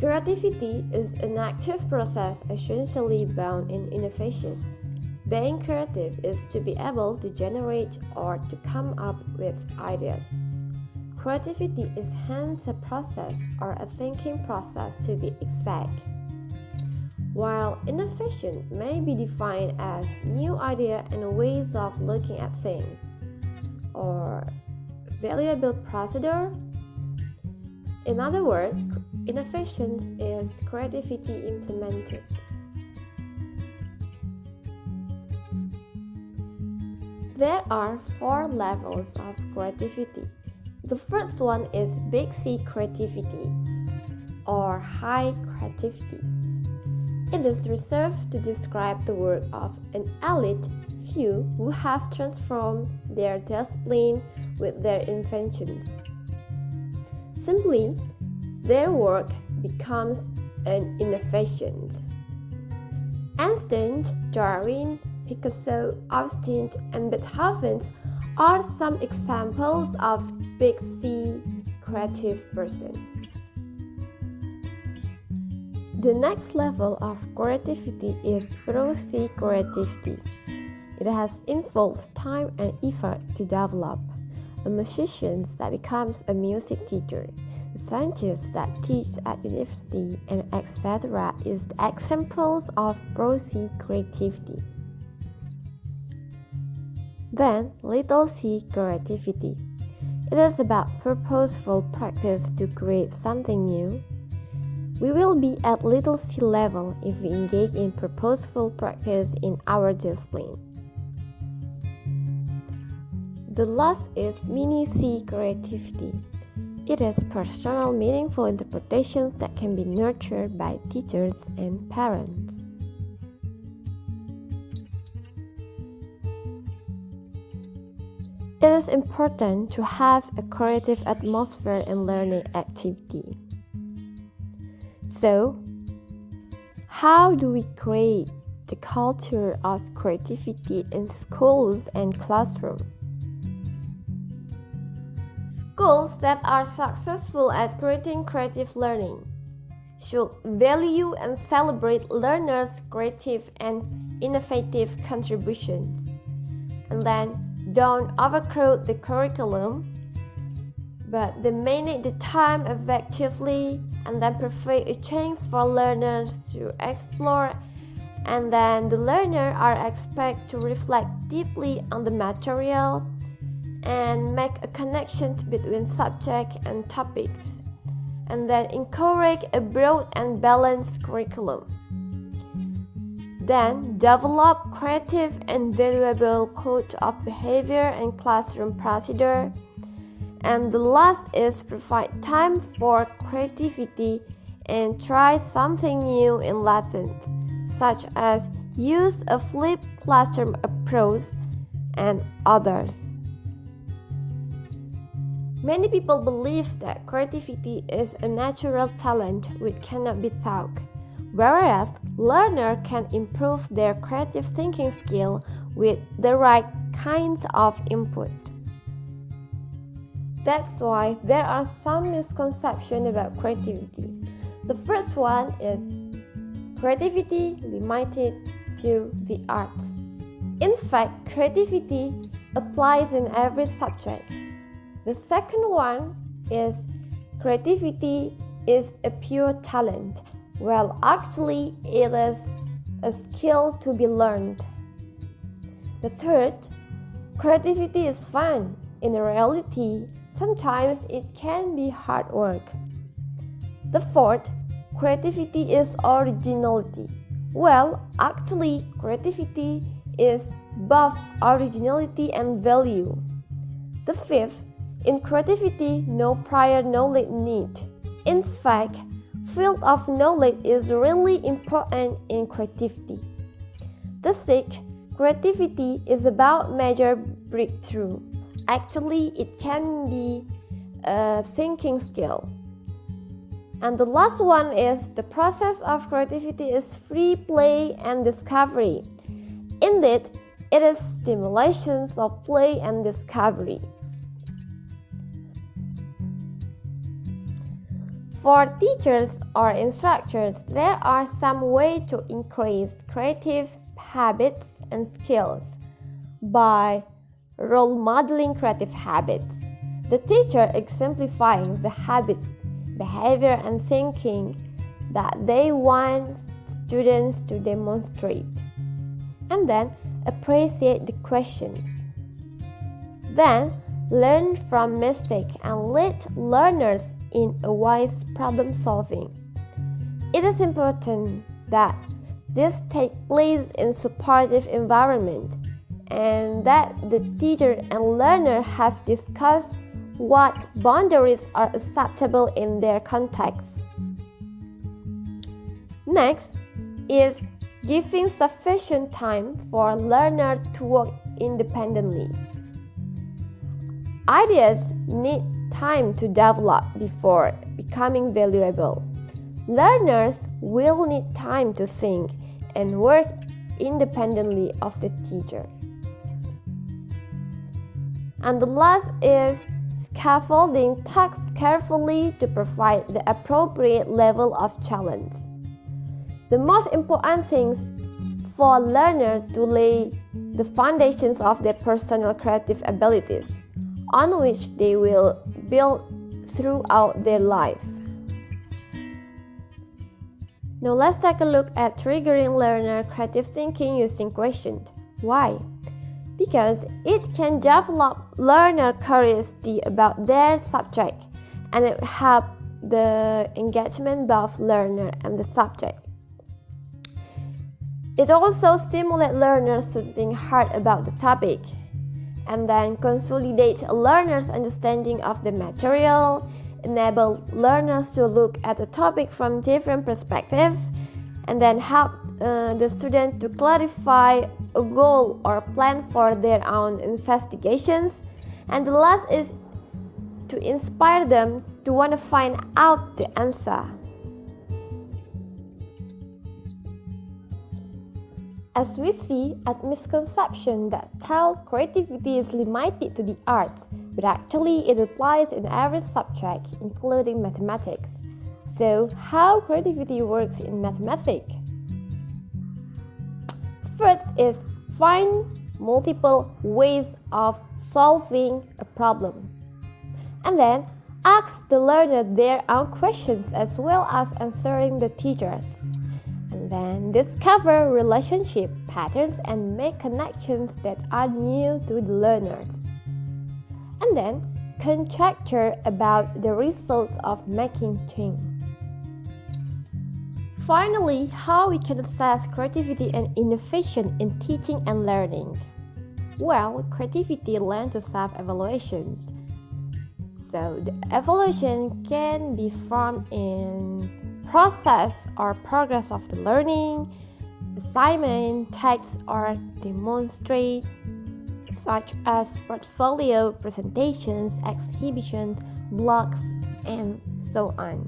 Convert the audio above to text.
Creativity is an active process essentially bound in innovation. Being creative is to be able to generate or to come up with ideas. Creativity is hence a process or a thinking process to be exact. While innovation may be defined as new idea and ways of looking at things, or valuable procedure, in other words, innovation is creativity implemented. There are 4 levels of creativity. The first one is big C creativity, or high creativity. It is reserved to describe the work of an elite few who have transformed their discipline with their inventions. Simply, their work becomes an innovation. Einstein, Darwin, Picasso, Austin, and Beethoven are some examples of big C creative person. The next level of creativity is pro C creativity. It has involved time and effort to develop. A musician that becomes a music teacher, a scientist that teaches at university, and etc. is the examples of pro C creativity. Then, little c creativity. It is about purposeful practice to create something new. We will be at little c level if we engage in purposeful practice in our discipline. The last is mini C creativity. It is personal, meaningful interpretations that can be nurtured by teachers and parents. It is important to have a creative atmosphere in learning activity. So, how do we create the culture of creativity in schools and classrooms? Schools that are successful at creating creative learning should value and celebrate learners' creative and innovative contributions, and then don't overcrowd the curriculum, but they manage the time effectively and then provide a chance for learners to explore, and then the learners are expected to reflect deeply on the material and make a connection between subject and topics, and then encourage a broad and balanced curriculum. Then develop creative and valuable code of behavior and classroom procedure. And the last is provide time for creativity and try something new in lessons, such as use a flipped classroom approach and others. Many people believe that creativity is a natural talent which cannot be taught, whereas learners can improve their creative thinking skill with the right kinds of input. That's why there are some misconceptions about creativity. The first one is creativity limited to the arts. In fact, creativity applies in every subject. The second one is creativity is a pure talent. Well, actually, it is a skill to be learned. The third, creativity is fun. In reality, sometimes it can be hard work. The fourth, creativity is originality. Well, actually, creativity is both originality and value. The fifth, in creativity, no prior knowledge need. In fact, field of knowledge is really important in creativity. The sixth, creativity is about major breakthrough. Actually, it can be a thinking skill. And the last one is the process of creativity is free play and discovery. Indeed, it is stimulations of play and discovery. For teachers or instructors, there are some ways to increase creative habits and skills by role modeling creative habits. The teacher exemplifying the habits, behavior, and thinking that they want students to demonstrate. And then appreciate the questions. Then learn from mistakes and lead learners in a wise problem solving. It is important that this take place in supportive environment and that the teacher and learner have discussed what boundaries are acceptable in their context. Next is giving sufficient time for learner to work independently. Ideas need time to develop before becoming valuable. Learners will need time to think and work independently of the teacher. And the last is scaffolding tasks carefully to provide the appropriate level of challenge. The most important thing for learners to lay the foundations of their personal creative abilities, on which they will build throughout their life. Now let's take a look at triggering learner creative thinking using questions. Why? Because it can develop learner curiosity about their subject and it help the engagement both learner and the subject. It also stimulates learners to think hard about the topic and then consolidate a learner's understanding of the material, enable learners to look at the topic from different perspectives, and then help the student to clarify a goal or plan for their own investigations. And the last is to inspire them to want to find out the answer. As we see, a misconception that tell creativity is limited to the arts, but actually it applies in every subject, including mathematics. So, how creativity works in mathematics? First is find multiple ways of solving a problem. And then ask the learner their own questions as well as answering the teachers. And then discover relationship patterns and make connections that are new to the learners. And then conjecture about the results of making change. Finally, how we can assess creativity and innovation in teaching and learning. Well, creativity learns to self-evaluations. So the evaluation can be formed in process or progress of the learning, assignment, text, or demonstrate, such as portfolio, presentations, exhibitions, blogs, and so on.